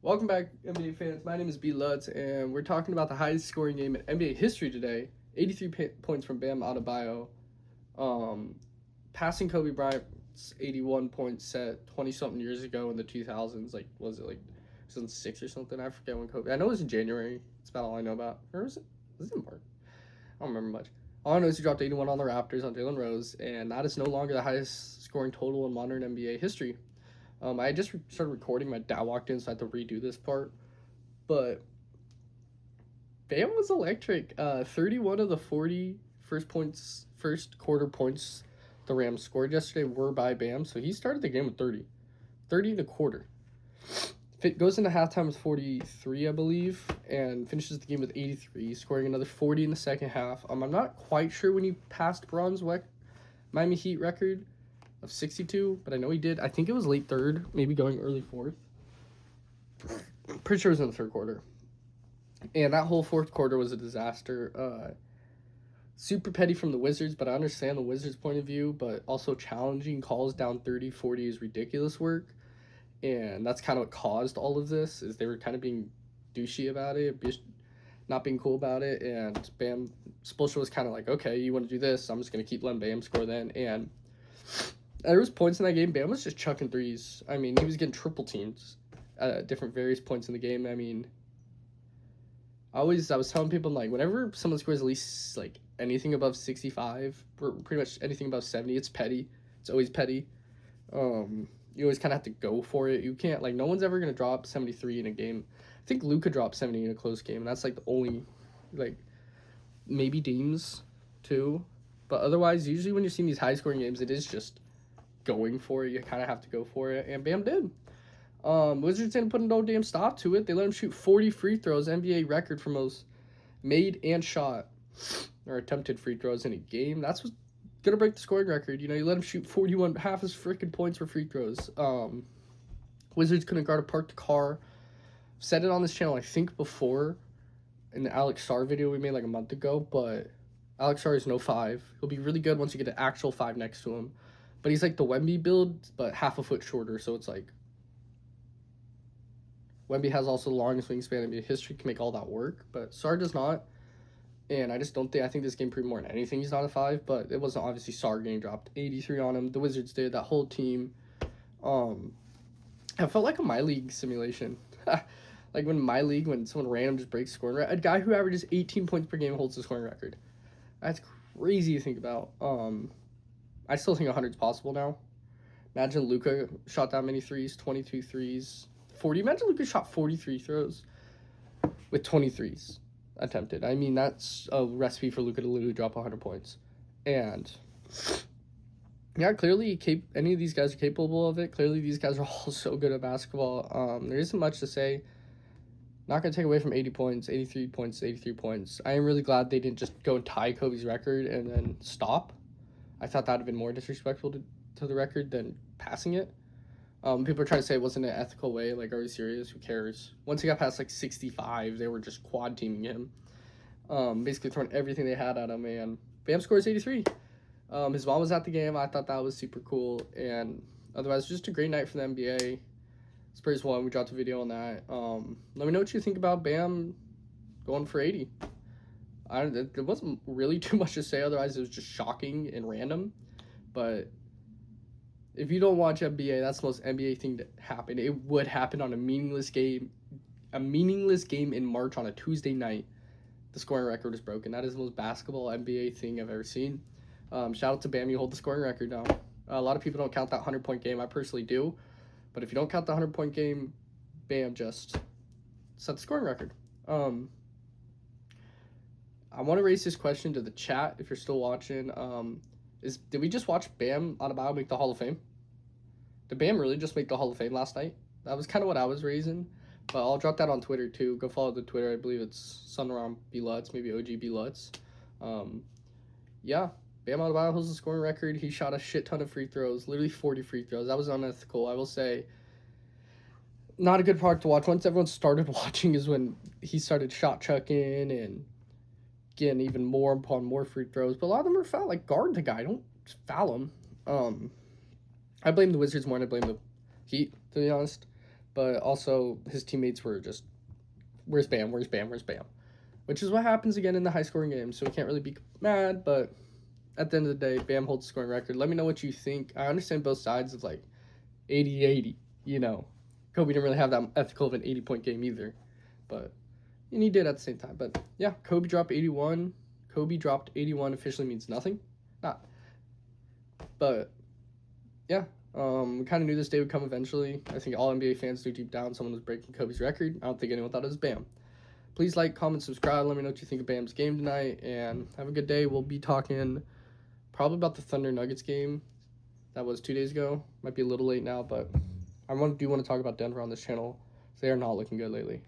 Welcome back, NBA fans. My name is B. Lutz, and we're talking about the highest scoring game in NBA history today. 83 points from Bam Adebayo, um, passing Kobe Bryant's 81 point set 20 something years ago in the 2000s. Like, was it like 2006 or something? I forget when Kobe. I know it was in January. That's about all I know about. Or was it? Was it in March? I don't remember much. All I know is he dropped 81 on the Raptors on Jalen Rose, and that is no longer the highest scoring total in modern NBA history. I just started recording. My dad walked in, so I had to redo this part. But Bam was electric. 31 of the 40 first quarter points the Rams scored yesterday were by Bam. So he started the game with 30. 30 in the quarter. It goes into halftime with 43, I believe, and finishes the game with 83, scoring another 40 in the second half. I'm not quite sure when he passed Bron's Miami Heat record of 62, but I know he did. I think it was late third, maybe going early fourth. Pretty sure it was in the third quarter. And that whole fourth quarter was a disaster. Super petty from the Wizards, but I understand the Wizards' point of view, but also challenging calls down 30, 40 is ridiculous work. And that's kind of what caused all of this, is they were kind of being douchey about it, not being cool about it, and Bam, Spoelstra was kind of like, okay, you want to do this, I'm just going to keep letting Bam score then, and there was points in that game, Bam was just chucking threes. I mean, he was getting triple teams at different various points in the game. I mean, I was telling people, like, whenever someone scores at least, like, anything above 65, pretty much anything above 70, it's petty. It's always petty. You always kind of have to go for it. You can't, like, no one's ever going to drop 73 in a game. I think Luka dropped 70 in a close game, and that's, like, the only, like, maybe Deems, too. But otherwise, usually when you're seeing these high-scoring games, it is just going for it. You kind of have to go for it, and Bam did. Wizards didn't put no damn stop to it. They let him shoot 40 free throws, NBA record for most made and shot or attempted free throws in a game. That's what's gonna break the scoring record. You know, you let him shoot 41, half his freaking points for free throws. Wizards couldn't guard a parked car. Said it on this channel, I think, before in the Alex Sarr video we made like a month ago, but Alex Sarr is no 5. He'll be really good once you get an actual 5 next to him. But he's like the Wemby build, but half a foot shorter, so it's like Wemby has also the longest wingspan in NBA history, can make all that work, but Sarr does not. And I just don't think, I think this game proved more than anything he's not a 5, but it wasn't obviously Sarr getting dropped 83 on him. The Wizards did, that whole team. I felt like a My League simulation. Like when someone random just breaks scoring record. A guy who averages 18 points per game holds the scoring record. That's crazy to think about. I still think 100 is possible now. Imagine Luka shot that many threes, 22 threes, 40. Imagine Luka shot 43 throws with 23s attempted. I mean, that's a recipe for Luka to literally drop 100 points. And yeah, clearly any of these guys are capable of it. Clearly these guys are all so good at basketball. There isn't much to say. Not going to take away from 80 points, 83 points, 83 points. I am really glad they didn't just go and tie Kobe's record and then stop. I thought that would have been more disrespectful to the record than passing it. People are trying to say it wasn't an ethical way. Like, are you serious? Who cares? Once he got past, like, 65, they were just quad teaming him. Basically throwing everything they had at him, and Bam scores 83. His mom was at the game. I thought that was super cool. And otherwise, just a great night for the NBA. Spurs won. We dropped a video on that. Let me know what you think about Bam going for 80. There wasn't really too much to say. Otherwise, it was just shocking and random. But if you don't watch NBA, that's the most NBA thing to happen. It would happen on a meaningless game in March on a Tuesday night. The scoring record is broken. That is the most basketball NBA thing I've ever seen. Shout out to Bam, you hold the scoring record now. A lot of people don't count that 100-point game. I personally do. But if you don't count the 100-point game, Bam just set the scoring record. I want to raise this question to the chat if you're still watching. Did we just watch Bam Adebayo make the Hall of Fame? Did Bam really just make the Hall of Fame last night? That was kind of what I was raising. But I'll drop that on Twitter too. Go follow the Twitter. I believe it's Sunram B Lutz, maybe OG B Lutz. Yeah, Bam Adebayo holds the scoring record. He shot a shit ton of free throws, literally 40 free throws. That was unethical, I will say. Not a good part to watch. Once everyone started watching is when he started shot chucking and getting even more upon more free throws. But a lot of them are foul. Like, guard the guy. Don't foul him. I blame the Wizards more than I blame the Heat, to be honest. but also his teammates were just, where's Bam, where's Bam, where's Bam? Which is what happens again in the high scoring games, so we can't really be mad, but at the end of the day, Bam holds the scoring record. Let me know what you think. I understand both sides of like 80-80, you know. Kobe didn't really have that ethical of an 80-point game either, but and he did at the same time. But yeah, Kobe dropped 81. Kobe dropped 81 officially means nothing. Not. But yeah, we kind of knew this day would come eventually. I think all NBA fans knew deep down someone was breaking Kobe's record. I don't think anyone thought it was Bam. Please like, comment, subscribe. Let me know what you think of Bam's game tonight, and have a good day. We'll be talking probably about the Thunder Nuggets game that was 2 days ago. Might be a little late now, but I do want to talk about Denver on this channel. They are not looking good lately.